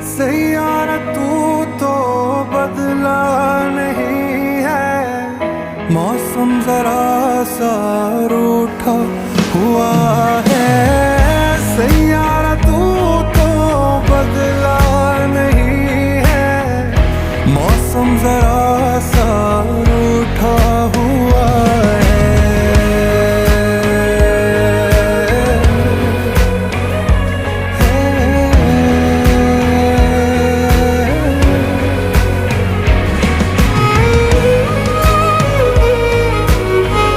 सैयारा तू तो बदला नहीं है, मौसम जरा सा रूठा हुआ है। सैयारा तू तो बदला नहीं है, मौसम जरा सा